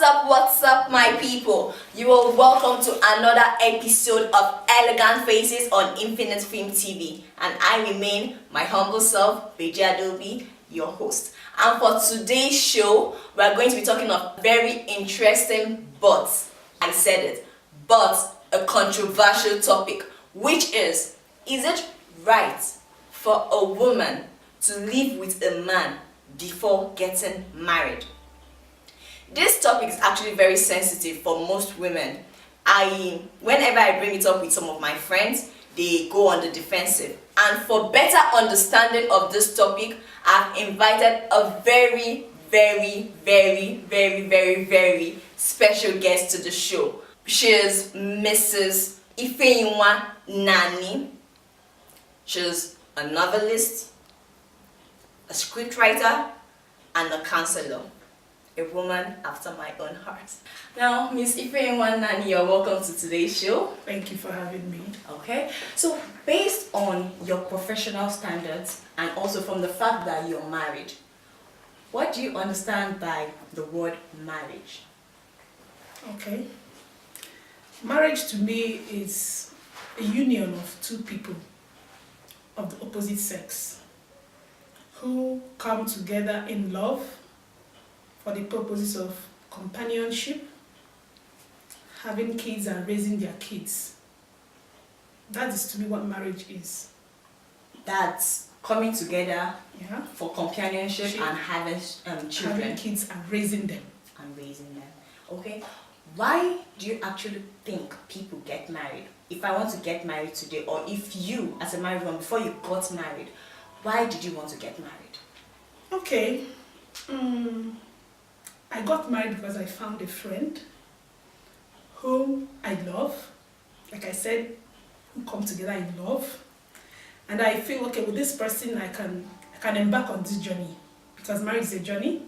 What's up, my people? You are welcome to another episode of Elegant Faces on Infinite Film TV, and I remain my humble self, BEJIE ADAOBI, your host. And for today's show, we are going to be talking of very interesting, but I said it, but a controversial topic, which is it right for a woman to live with a man before getting married? This topic is actually very sensitive for most women. Whenever I bring it up with some of my friends, they go on the defensive. And for better understanding of this topic, I've invited a very special guest to the show. She is Mrs. S1E1 Nani. She's a novelist, a scriptwriter, and a counselor. A woman after my own heart. Now, Miss S1E1 Nani, you're welcome to today's show. Thank you for having me. Okay, so based on your professional standards and also from the fact that you're married, what do you understand by the word marriage? Okay. Marriage to me is a union of two people of the opposite sex who come together in love for the purposes of companionship, having kids and raising their kids. That is to me what marriage is. That's coming together for companionship and having children. Having kids and raising them. Okay. Why do you actually think people get married? If I want to get married today, or if you, as a married woman, before you got married, why did you want to get married? Okay. I got married because I found a friend whom I love. Like I said, we come together in love. And I feel, okay, with this person, I can embark on this journey. Because marriage is a journey.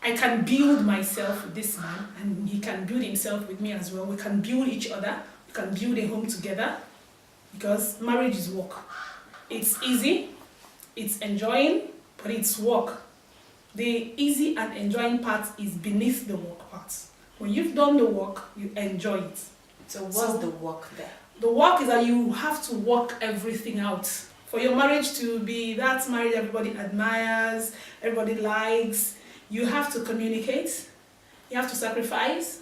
I can build myself with this man, and he can build himself with me as well. We can build each other. We can build a home together. Because marriage is work. It's easy, it's enjoying, but it's work. The easy and enjoying part is beneath the work part. When you've done the work, you enjoy it. So what's the work there? The work is that you have to work everything out. For your marriage to be that marriage everybody admires, everybody likes, you have to communicate, you have to sacrifice,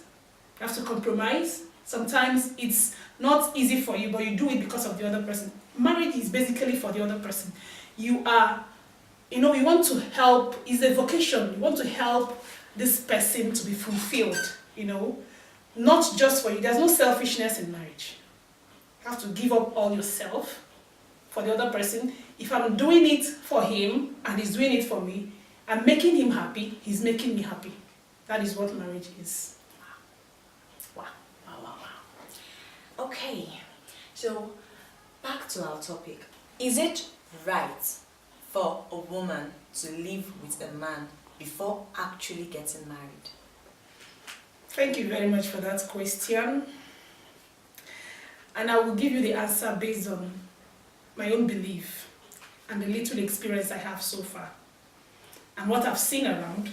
you have to compromise. Sometimes it's not easy for you, but you do it because of the other person. Marriage is basically for the other person. You want to help, it's a vocation. You want to help this person to be fulfilled, not just for you. There's no selfishness in marriage. You have to give up all yourself for the other person. If I'm doing it for him and he's doing it for me, I'm making him happy, he's making me happy. That is what marriage is. Wow. Okay, so back to our topic. Is it right for a woman to live with a man before actually getting married? Thank you very much for that question. And I will give you the answer based on my own belief and the little experience I have so far and what I've seen around.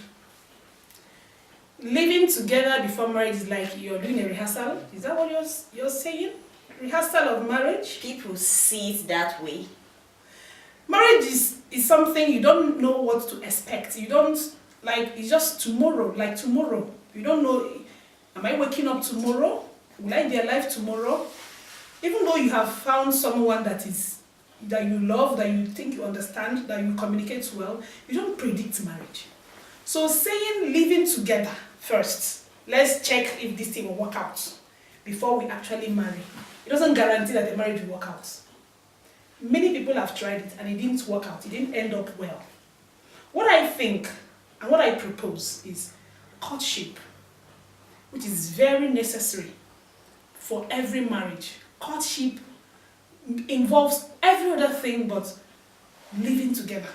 Living together before marriage is like you're doing a rehearsal. Is that what you're saying? Rehearsal of marriage? People see it that way. Marriage is something you don't know what to expect. You don't, it's just tomorrow, like tomorrow. You don't know, am I waking up tomorrow? Will I be alive tomorrow? Even though you have found someone that you love, that you think you understand, that you communicate well, you don't predict marriage. So saying living together first, let's check if this thing will work out before we actually marry. It doesn't guarantee that the marriage will work out. Many people have tried it and it didn't work out. It didn't end up well. What I think and what I propose is courtship, which is very necessary for every marriage. Courtship involves every other thing but living together.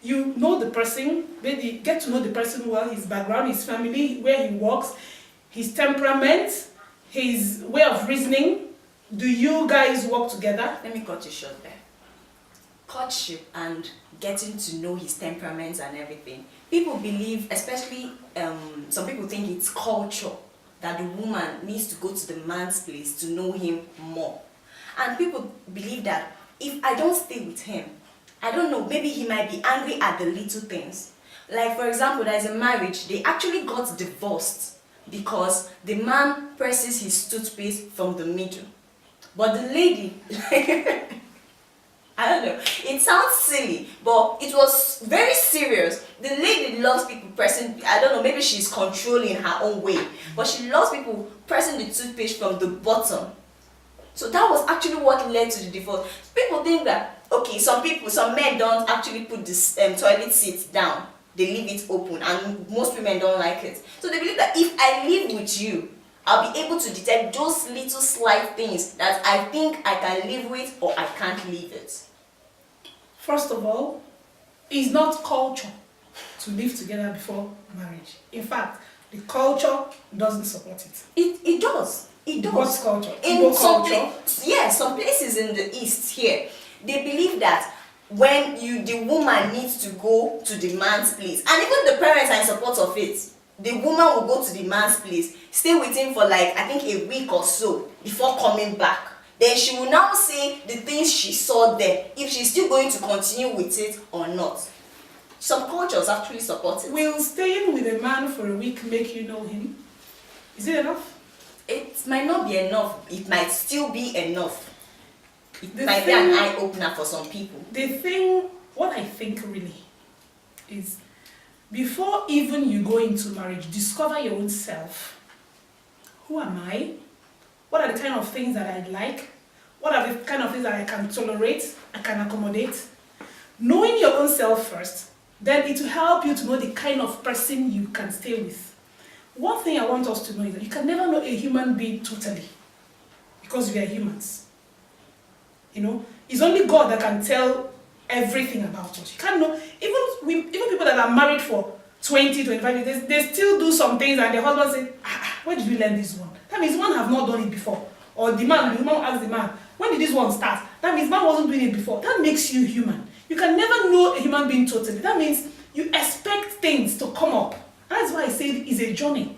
You know the person, maybe get to know the person well, his background, his family, where he works, his temperament, his way of reasoning. Do you guys work together? Let me cut you short there. courtship and getting to know his temperaments and everything, people believe, especially some people think it's culture, that the woman needs to go to the man's place to know him more. And people believe that if I don't stay with him, I don't know, maybe he might be angry at the little things. Like for example, there's a marriage, they actually got divorced because the man presses his toothpaste from the middle. But the lady, I don't know, it sounds silly, but it was very serious. The lady loves people pressing, I don't know, maybe she's controlling her own way, but she loves people pressing the toothpaste from the bottom. So that was actually what led to the divorce. People think that, okay, some men don't actually put this toilet seat down. They leave it open, and most women don't like it. So they believe that if I live with you, I'll be able to detect those little slight things that I think I can live with or I can't live it. First of all, it's not culture to live together before marriage. In fact, the culture doesn't support it. It does. It does. What's culture? In some culture? some places in the East here, they believe that when the woman needs to go to the man's place, and even the parents are in support of it, the woman will go to the man's place, stay with him for like, I think, a week or so before coming back. Then she will now say the things she saw there, if she's still going to continue with it or not. Some cultures actually support it. Will staying with a man for a week make you know him? Is it enough? It might not be enough. It might still be enough. It might be an eye-opener for some people. What I think really is, before even you go into marriage, discover your own self. Who am I? What are the kind of things that I like? What are the kind of things that I can tolerate, I can accommodate? Knowing your own self first, then it will help you to know the kind of person you can stay with. One thing I want us to know is that you can never know a human being totally, because we are humans. You know, it's only God that can tell everything about us. You can't know, even people that are married for 20, 25 years, they still do some things and their husband say, where did you learn this one? That means one have not done it before. Or the woman asks the man, when did this one start? That means man wasn't doing it before. That makes you human. You can never know a human being totally. That means you expect things to come up. That's why I say it is a journey.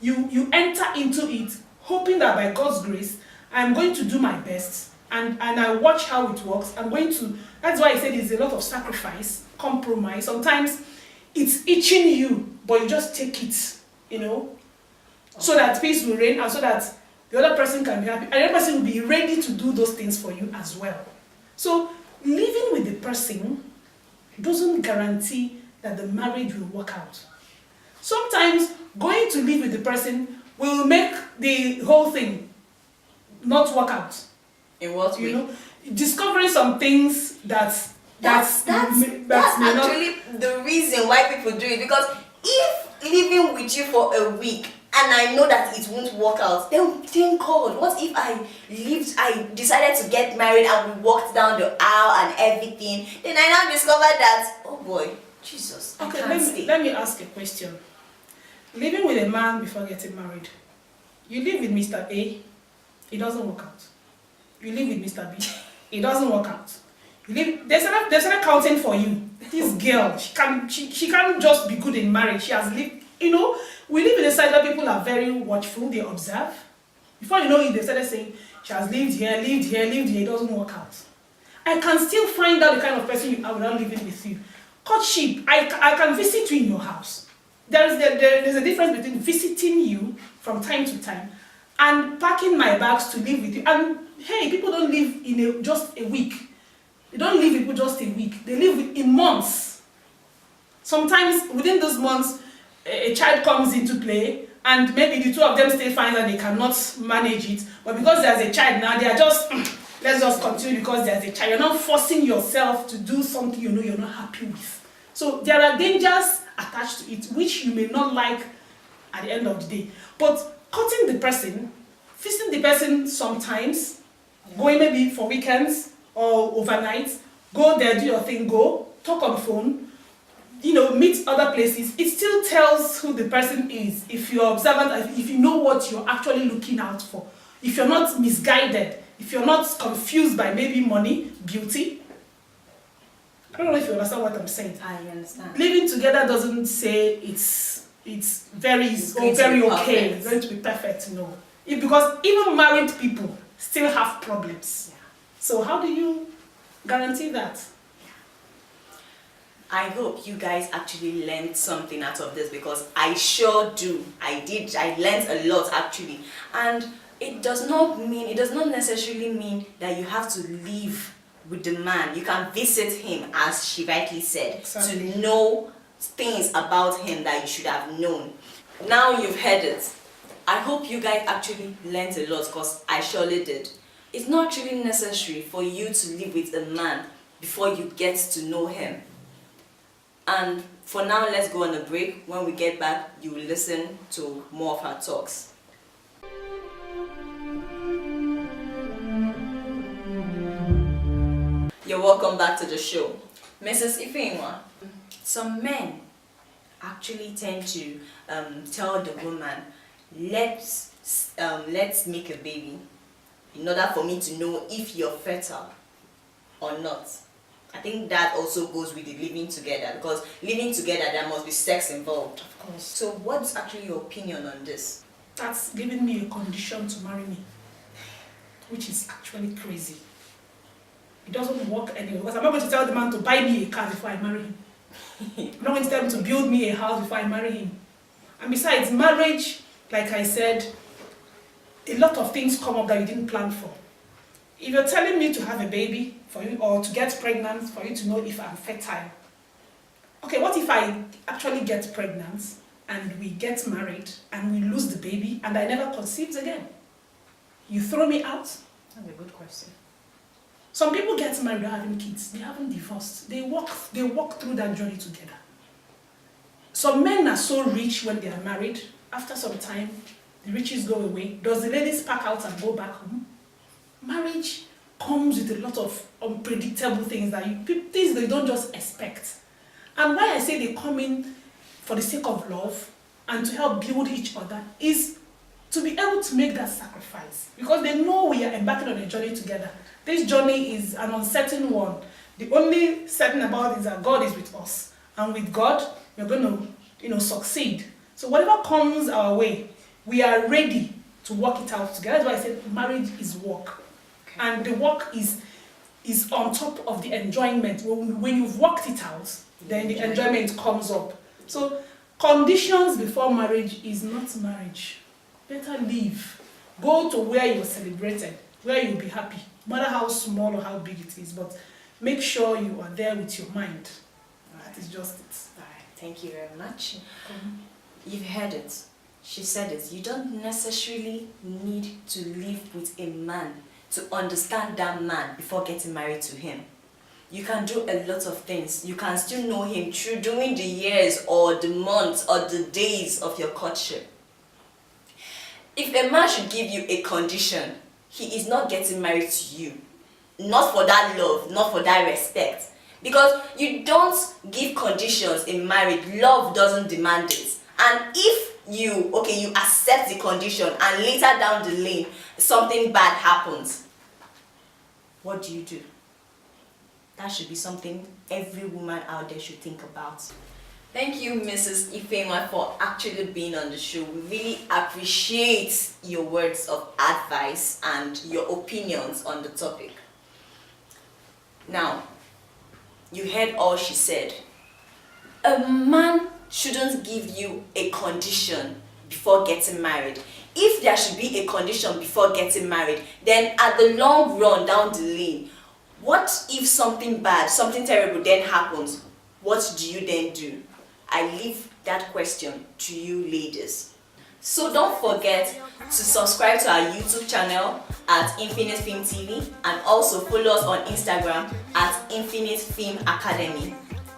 You enter into it hoping that by God's grace, I'm going to do my best and I watch how it works. That's why I said it's a lot of sacrifice, compromise. Sometimes it's itching you, but you just take it, so that peace will reign and so that the other person can be happy. And the other person will be ready to do those things for you as well. So living with the person doesn't guarantee that the marriage will work out. Sometimes going to live with the person will make the whole thing not work out. In what way? Discovering some things that's actually the reason why people do it. Because if living with you for a week and I know that it won't work out, then thank God. What if I decided to get married and we walked down the aisle and everything, then I now discovered that, oh boy, Jesus, okay, let me ask a question. Living with a man before getting married, you live with Mr. A, it doesn't work out. You live with Mr. B, it doesn't work out. There's an accounting for you. This girl, she can't just be good in marriage. She has lived, we live in a side where people are very watchful, they observe. Before you know it, they started saying, she has lived here, it doesn't work out. I can still find out the kind of person you are without living with you. Courtship, I can visit you in your house. There's a difference between visiting you from time to time and packing my bags to live with you. And hey, people don't live in just a week. They don't live with people just a week. They live in months. Sometimes within those months, a child comes into play and maybe the two of them stay fine and they cannot manage it. But because there's a child now, they are just, let's just continue because there's a child. You're not forcing yourself to do something you're not happy with. So there are dangers attached to it, which you may not like at the end of the day. But cutting the person, visiting the person sometimes, going maybe for weekends or overnight, go there, do your thing, go, talk on the phone, meet other places. It still tells who the person is, if you're observant, if you know what you're actually looking out for, if you're not misguided, if you're not confused by maybe money, beauty. I don't know if you understand what I'm saying. I understand. Living together doesn't say it's very okay, it's going to be perfect. No, because even married people still have problems. Yeah. So how do you guarantee that? I hope you guys actually learned something out of this, because I sure do. I learned a lot actually. And it does not necessarily mean that you have to live with the man. You can visit him, as she rightly said, Exactly. to know things about him that you should have known. Now you've heard it. I hope you guys actually learned a lot, because I surely did. It's not actually necessary for you to live with a man before you get to know him. And for now, let's go on a break. When we get back, you will listen to more of her talks. You're welcome back to the show. Mrs. Ifeanyi, some men actually tend to tell the woman, let's make a baby in order for me to know if you're fertile or not. I think that also goes with the living together, because living together there must be sex involved. Of course. So what's actually your opinion on this? That's giving me a condition to marry me, which is actually crazy. It doesn't work anyway, because I'm not going to tell the man to buy me a car before I marry him. I'm not going to tell him to build me a house before I marry him. And besides, marriage, like I said, a lot of things come up that you didn't plan for. If you're telling me to have a baby for you, or to get pregnant for you to know if I'm fertile, okay, what if I actually get pregnant and we get married and we lose the baby and I never conceived again? You throw me out? That's a good question. Some people get married without having kids. They haven't divorced. They walk through that journey together. Some men are so rich when they are married. After some time, the riches go away. Does the ladies pack out and go back home? Marriage comes with a lot of unpredictable things that you don't just expect. And why I say they come in for the sake of love and to help build each other is to be able to make that sacrifice, because they know we are embarking on a journey together. This journey is an uncertain one. The only certain about it is that God is with us, and with God we're going to succeed. So whatever comes our way, we are ready to work it out together. That's why I said marriage is work. Okay. And the work is on top of the enjoyment. When you've worked it out, then the enjoyment comes up. So conditions before marriage is not marriage. Better leave. Go to where you're celebrated, where you'll be happy, no matter how small or how big it is, but make sure you are there with your mind. That is just it. All right. Thank you very much. You've heard it. She said it. You don't necessarily need to live with a man to understand that man before getting married to him. You can do a lot of things. You can still know him through during the years or the months or the days of your courtship. If a man should give you a condition, he is not getting married to you. Not for that love, not for that respect. Because you don't give conditions in marriage. Love doesn't demand it. And if you accept the condition and later down the lane something bad happens, what do? That should be something every woman out there should think about. Thank you, Mrs. Ifeanyi, for actually being on the show. We really appreciate your words of advice and your opinions on the topic. Now, you heard all she said. A man shouldn't give you a condition before getting married. If there should be a condition before getting married, then at the long run down the lane, what if something bad, something terrible then happens? What do you then do? I leave that question to you ladies. So don't forget to subscribe to our YouTube channel at Infinite Film TV, and also follow us on Instagram at Infinite Film Academy.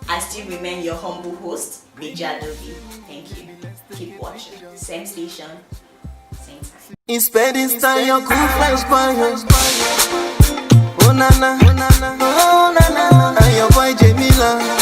I still remain your humble host, BEJIE ADAOBI. Thank you. Keep watching. Same station, same time. In spending time, your cool flash fire. Oh na na, oh na na, and your boy Jamila.